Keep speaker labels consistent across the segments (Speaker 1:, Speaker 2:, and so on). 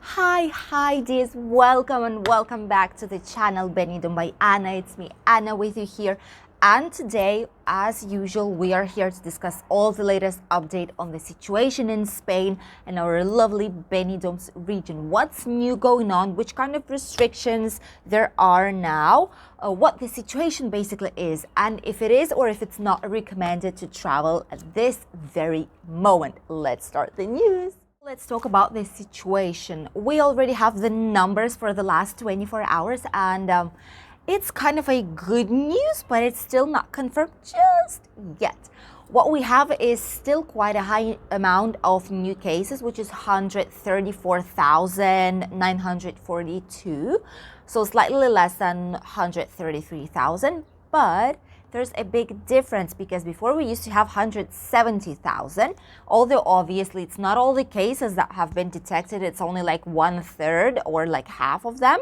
Speaker 1: Hi dears, welcome back to the channel Benidorm by Anna. It's me, Anna, with you here. And today, as usual, we are here to discuss all the latest update on the situation in Spain and our lovely Benidorm's region. What's new going on, which kind of restrictions there are now, what the situation basically is, and if it is or if it's not recommended to travel at this very moment. Let's start the news. Let's talk about this situation. We already have the numbers for the last 24 hours and it's kind of a good news, but it's still not confirmed just yet. What we have is still quite a high amount of new cases, which is 134,942. So slightly less than 133,000, but there's a big difference because before we used to have 170,000, although obviously it's not all the cases that have been detected, it's only like 1/3 or like half of them.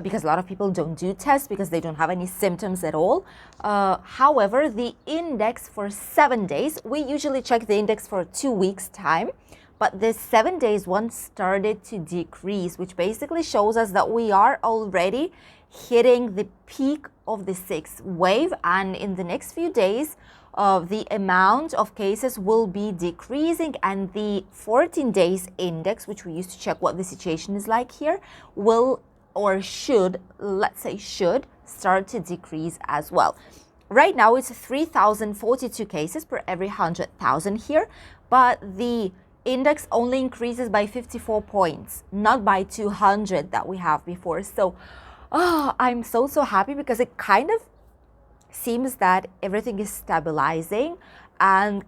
Speaker 1: Because a lot of people don't do tests because they don't have any symptoms at all. However, the index for 7 days, we usually check the index for 2 weeks time, but this 7 days one started to decrease, which basically shows us that we are already hitting the peak of the sixth wave, and in the next few days, the amount of cases will be decreasing, and the 14 days index, which we used to check what the situation is like here, will or should, let's say should, start to decrease as well. Right now it's 3,042 cases per every 100,000 here, but the index only increases by 54 points, not by 200 that we have before. So I'm so happy because it kind of seems that everything is stabilizing, and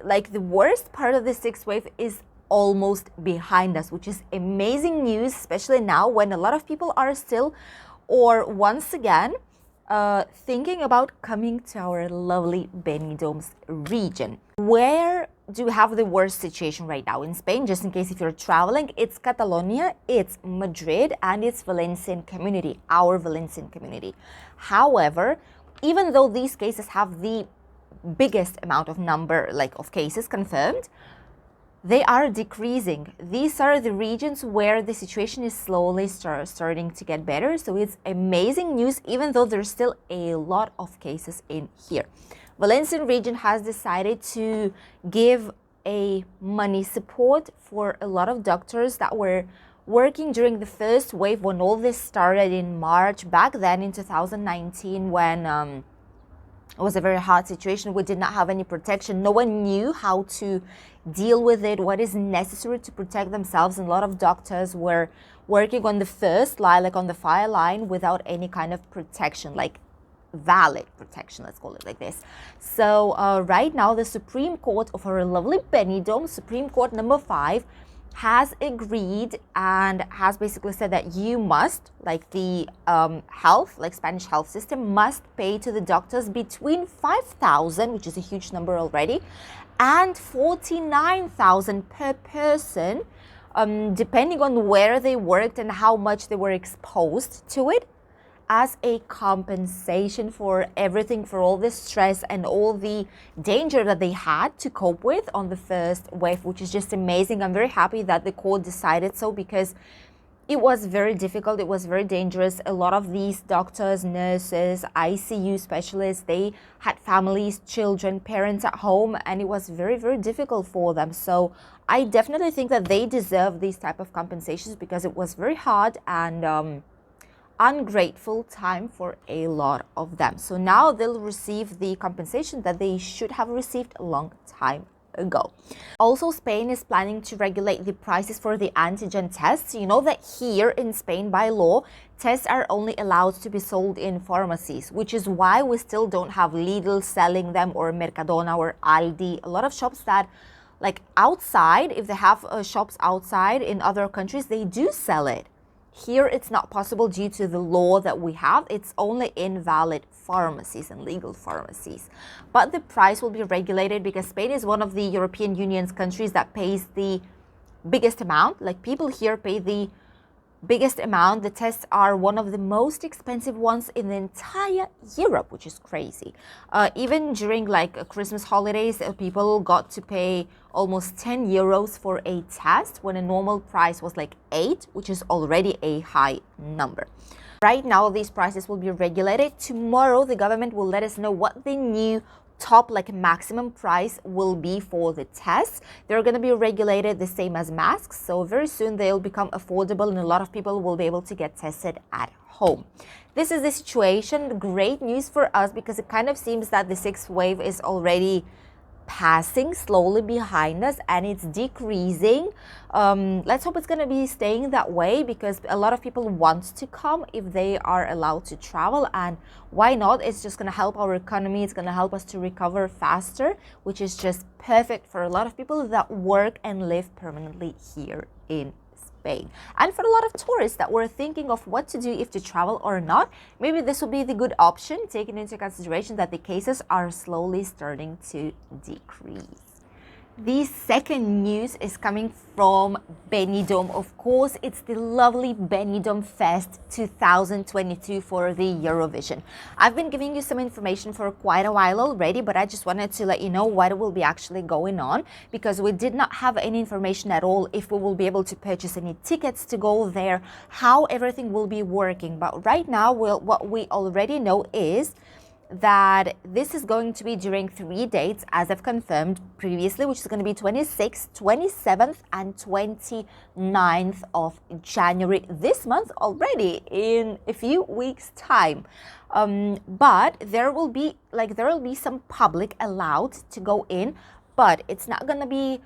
Speaker 1: like the worst part of the sixth wave is almost behind us, which is amazing news, especially now when a lot of people are still or once again thinking about coming to our lovely Benidorm's region. Where do we have the worst situation right now in Spain? Just in case if you're traveling, it's Catalonia, it's Madrid, and it's Valencian community, our Valencian community. However, even though these cases have the biggest amount of number of cases confirmed, they are decreasing. These are the regions where the situation is slowly starting to get better. So it's amazing news, even though there's still a lot of cases in here. Valencian region has decided to give a money support for a lot of doctors that were working during the first wave when all this started in March, back then in 2019, when it was a very hard situation. We did not have any protection. No one knew how to deal with it, what is necessary to protect themselves. And a lot of doctors were working on the first line, like on the fire line, without any kind of protection, like valid protection, let's call it like this. So right now, the Supreme Court of our lovely Benidorm, Supreme Court number 5, has agreed and has basically said that you must, like the Spanish health system, must pay to the doctors between 5,000, which is a huge number already, and 49,000 per person, depending on where they worked and how much they were exposed to it, as a compensation for everything, for all the stress and all the danger that they had to cope with on the first wave, which is just amazing. I'm very happy that the court decided so, because it was very difficult, it was very dangerous. A lot of these doctors, nurses, ICU specialists, they had families, children, parents at home, and it was very difficult for them. So I definitely think that they deserve these type of compensations, because it was very hard and ungrateful time for a lot of them. So now they'll receive the compensation that they should have received a long time ago. Also, Spain is planning to regulate the prices for the antigen tests. You know that here in Spain, by law, tests are only allowed to be sold in pharmacies, which is why we still don't have Lidl selling them, or Mercadona or Aldi. A lot of shops that, like outside, if they have shops outside in other countries, they do sell it. Here, it's not possible due to the law that we have. It's only in valid pharmacies and legal pharmacies. But the price will be regulated because Spain is one of the European Union's countries that pays the biggest amount. Like, people here pay the biggest amount. The tests are one of the most expensive ones in the entire Europe, which is crazy. Even during Christmas holidays, people got to pay almost 10 euros for a test when a normal price was like 8, which is already a high number. Right now, these prices will be regulated. Tomorrow, the government will let us know what the new top maximum price will be for the tests. They're going to be regulated the same as masks, so very soon they'll become affordable and a lot of people will be able to get tested at home. This is the situation. Great news for us because it kind of seems that the 6th wave is already passing slowly behind us and it's decreasing. Let's hope it's going to be staying that way because a lot of people want to come if they are allowed to travel, and why not? It's just going to help our economy. It's going to help us to recover faster, which is just perfect for a lot of people that work and live permanently here in Spain. And for a lot of tourists that were thinking of what to do, if to travel or not, maybe this will be the good option, taking into consideration that the cases are slowly starting to decrease. The second news is coming from Benidorm. Of course, it's the lovely Benidorm Fest 2022 for the Eurovision. I've been giving you some information for quite a while already, but I just wanted to let you know what will be actually going on because we did not have any information at all if we will be able to purchase any tickets to go there, how everything will be working. But right now, what we already know is that this is going to be during 3 dates, as I've confirmed previously, which is going to be 26th, 27th, and 29th of January this month already, in a few weeks' time. But there will be some public allowed to go in, but it's not going to be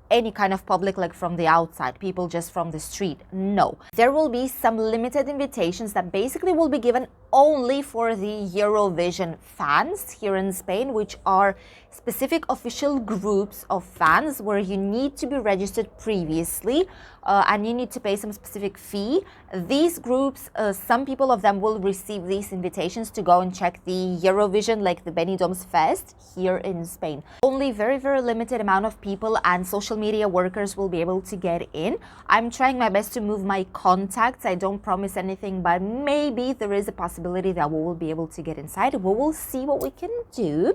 Speaker 1: any kind of public from the outside, people just from the street. No, there will be some limited invitations that basically will be given only for the Eurovision fans here in Spain, which are specific official groups of fans where you need to be registered previously and you need to pay some specific fee. These groups, some people of them will receive these invitations to go and check the Eurovision, like the Benidorm Fest here in Spain. Only very, very limited amount of people and social media workers will be able to get in. I'm trying my best to move my contacts. I don't promise anything, but maybe there is a possibility that we will be able to get inside. We will see what we can do.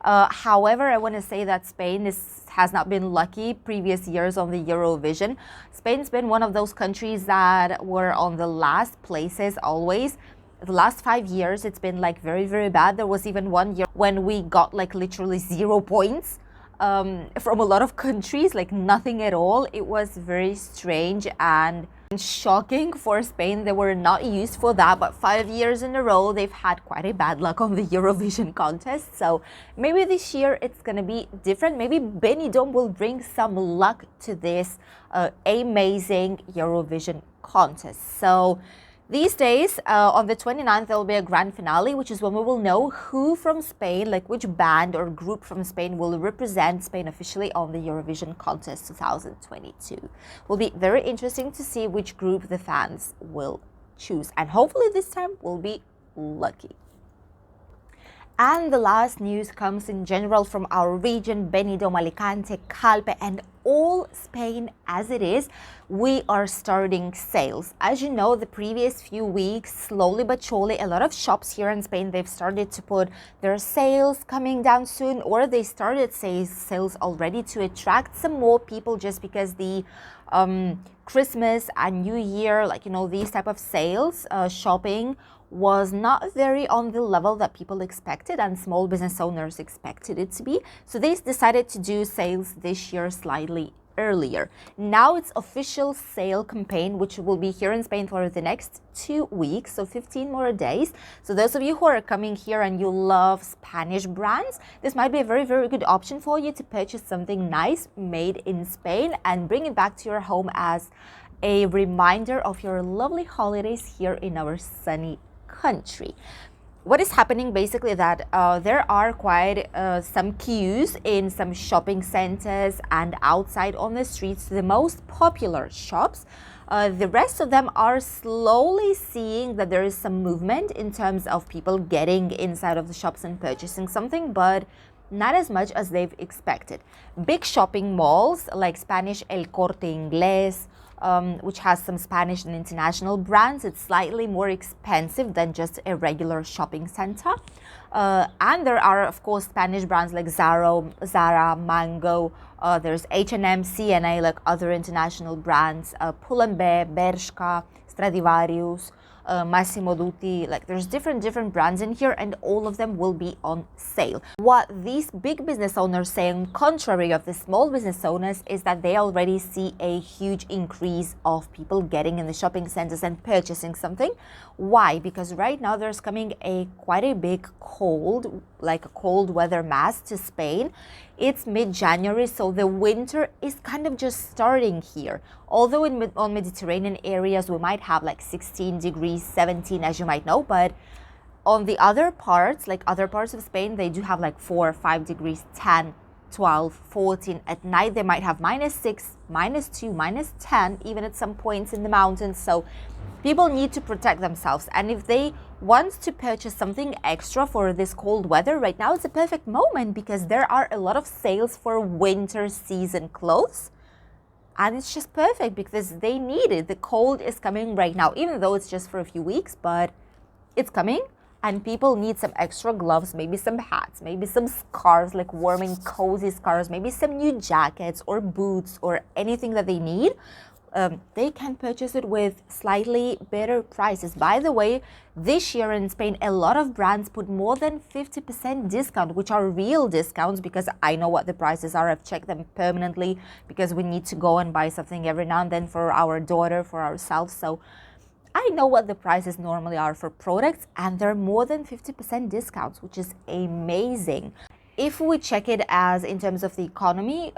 Speaker 1: However, I want to say that Spain has not been lucky previous years on the Eurovision. Spain's been one of those countries that were on the last places always. The last 5 years, it's been very, very bad. There was even one year when we got literally 0 points from a lot of countries, nothing at all. It was very strange and shocking for Spain. They were not used for that, but 5 years in a row they've had quite a bad luck on the Eurovision contest. So maybe this year it's gonna be different. Maybe Benidorm will bring some luck to this amazing Eurovision contest. So these days, on the 29th, there will be a grand finale, which is when we will know who from Spain, which band or group from Spain will represent Spain officially on the Eurovision contest 2022. Will be very interesting to see which group the fans will choose. And hopefully this time we'll be lucky. And the last news comes in general from our region, Benidorm, Alicante, Calpe, and all Spain as it is. We are starting sales. As you know, the previous few weeks, slowly but surely, a lot of shops here in Spain, they've started to put their sales coming down soon, or they started sales already to attract some more people, just because the Christmas and New Year, these type of sales, shopping was not very on the level that people expected and small business owners expected it to be. So they decided to do sales this year slightly earlier. Now it's official sale campaign, which will be here in Spain for the next 2 weeks, so 15 more days. So those of you who are coming here and you love Spanish brands, this might be a very, very good option for you to purchase something nice made in Spain and bring it back to your home as a reminder of your lovely holidays here in our sunny country. What is happening basically that there are quite some queues in some shopping centers and outside on the streets, the most popular shops. The rest of them are slowly seeing that there is some movement in terms of people getting inside of the shops and purchasing something, but not as much as they've expected. Big shopping malls like Spanish El Corte Inglés, which has some Spanish and international brands. It's slightly more expensive than just a regular shopping center. And there are, of course, Spanish brands like Zara, Mango. There's H&M, C&A, like other international brands, Pull&Bear, Bershka, Stradivarius, Massimo Dutti. Like there's different brands in here, and all of them will be on sale. What these big business owners say, on contrary of the small business owners, is that they already see a huge increase of people getting in the shopping centers and purchasing something. Why? Because right now there's coming quite a big cold, like a cold weather mass to Spain. It's mid-January, so the winter is kind of just starting here. Although on Mediterranean areas we might have like 16 degrees, 17 as you might know, but on the other parts, like other parts of Spain, they do have like 4 or 5 degrees, 10, 12, 14. At night they might have -6, -2, -10, even at some points in the mountains. So people need to protect themselves, and if they want to purchase something extra for this cold weather, right now it's a perfect moment because there are a lot of sales for winter season clothes, and it's just perfect because they need it. The cold is coming right now, even though it's just for a few weeks, but it's coming, and people need some extra gloves, maybe some hats, maybe some scarves, like warm and cozy scarves, maybe some new jackets or boots or anything that they need. They can purchase it with slightly better prices. By the way, this year in Spain, a lot of brands put more than 50% discount, which are real discounts, because I know what the prices are. I've checked them permanently because we need to go and buy something every now and then for our daughter, for ourselves. So I know what the prices normally are for products, and they're more than 50% discounts, which is amazing. If we check it as in terms of the economy,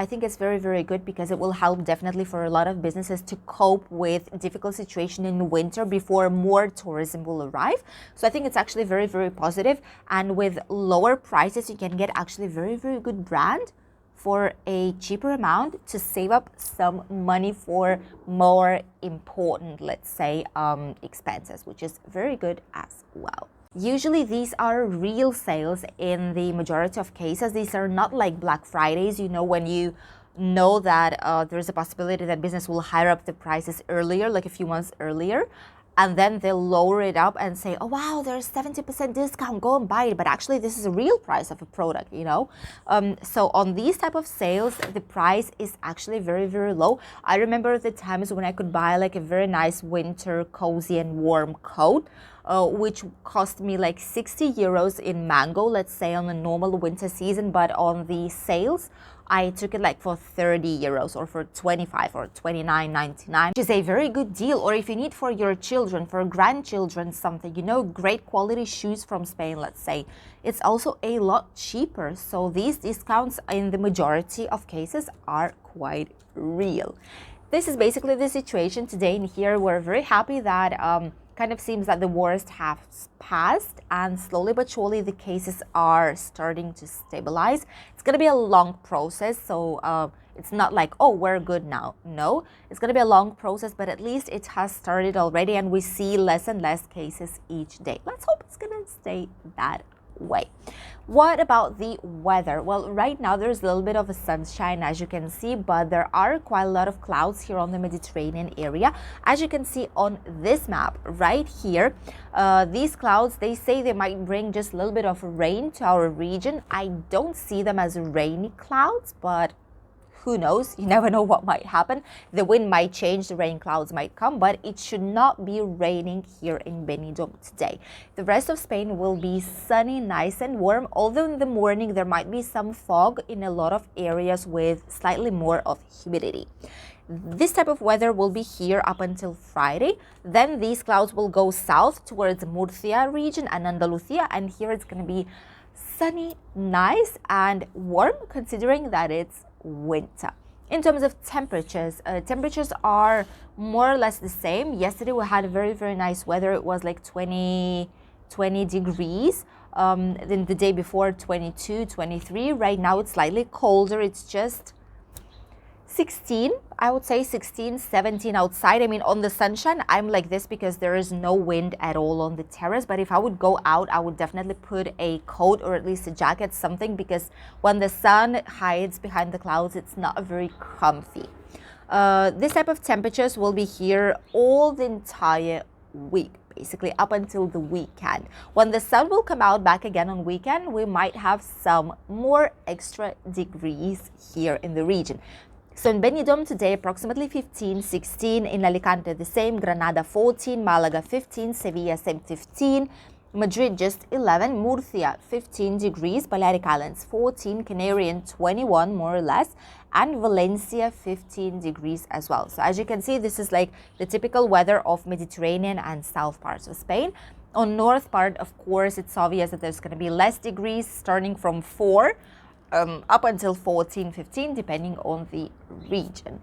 Speaker 1: I think it's very good because it will help definitely for a lot of businesses to cope with difficult situation in winter before more tourism will arrive. So I think it's actually very positive, and with lower prices you can get actually very good brand for a cheaper amount to save up some money for more important, let's say, expenses, which is very good as well. Usually these are real sales in the majority of cases. These are not like Black Fridays, you know, when you know that there's a possibility that business will hire up the prices earlier, like a few months earlier, and then they'll lower it up and say, oh wow, there's 70% discount, go and buy it. But actually this is a real price of a product, you know. So on these type of sales, the price is actually very low. I remember the times when I could buy like a very nice winter cozy and warm coat, which cost me like 60 euros in Mango, let's say on a normal winter season, but on the sales I took it like for 30 euros or for 25 or 29.99, which is a very good deal. Or if you need for your children, for grandchildren, something, you know, great quality shoes from Spain, let's say, it's also a lot cheaper. So these discounts in the majority of cases are quite real. This is basically the situation today in here. We're very happy that kind of seems that the worst has passed, and slowly but surely the cases are starting to stabilize. It's going to be a long process, so it's not like, oh, we're good now. No, it's going to be a long process, but at least it has started already, and we see less and less cases each day. Let's hope it's going to stay that way. What about the weather? Well, right now there's a little bit of a sunshine, as you can see, but there are quite a lot of clouds here on the Mediterranean area. As you can see on this map right here, these clouds, they say they might bring just a little bit of rain to our region. I don't see them as rainy clouds, but who knows? You never know what might happen. The wind might change, the rain clouds might come, but it should not be raining here in Benidorm today. The rest of Spain will be sunny, nice and warm, although in the morning there might be some fog in a lot of areas with slightly more of humidity. This type of weather will be here up until Friday. Then these clouds will go south towards Murcia region and Andalusia, and here it's going to be sunny, nice and warm, considering that it's winter. In terms of temperatures, temperatures are more or less the same. Yesterday we had very nice weather. It was like 20 degrees. Then the day before 22, 23. Right now it's slightly colder. It's just 16, I would say 16, 17 outside. I mean, on the sunshine, I'm like this because there is no wind at all on the terrace. But if I would go out, I would definitely put a coat or at least a jacket, something, because when the sun hides behind the clouds, it's not very comfy. This type of temperatures will be here all the entire week, basically up until the weekend. When the sun will come out back again on weekend, we might have some more extra degrees here in the region. So in Benidorm today, approximately 15, 16. In Alicante, the same. Granada, 14. Malaga, 15. Sevilla, same, 15. Madrid, just 11. Murcia, 15 degrees. Balearic Islands, 14. Canarian, 21, more or less. And Valencia, 15 degrees as well. So as you can see, this is like the typical weather of Mediterranean and south parts of Spain. On north part, of course, it's obvious that there's going to be less degrees, starting from 4 up until 14, 15, depending on the region.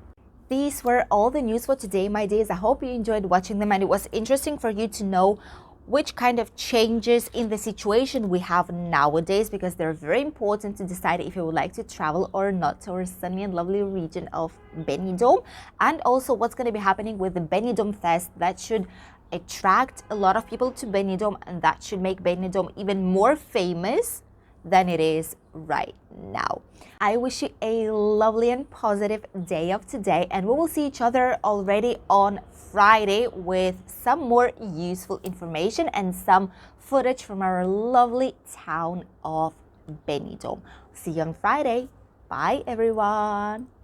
Speaker 1: These were all the news for today, my dears. I hope you enjoyed watching them, and it was interesting for you to know which kind of changes in the situation we have nowadays, because they're very important to decide if you would like to travel or not to our sunny and lovely region of Benidorm, and also what's going to be happening with the Benidorm Fest that should attract a lot of people to Benidorm, and that should make Benidorm even more famous than it is right now. I wish you a lovely and positive day of today, and we will see each other already on Friday with some more useful information and some footage from our lovely town of Benidorm. See you on Friday. Bye everyone.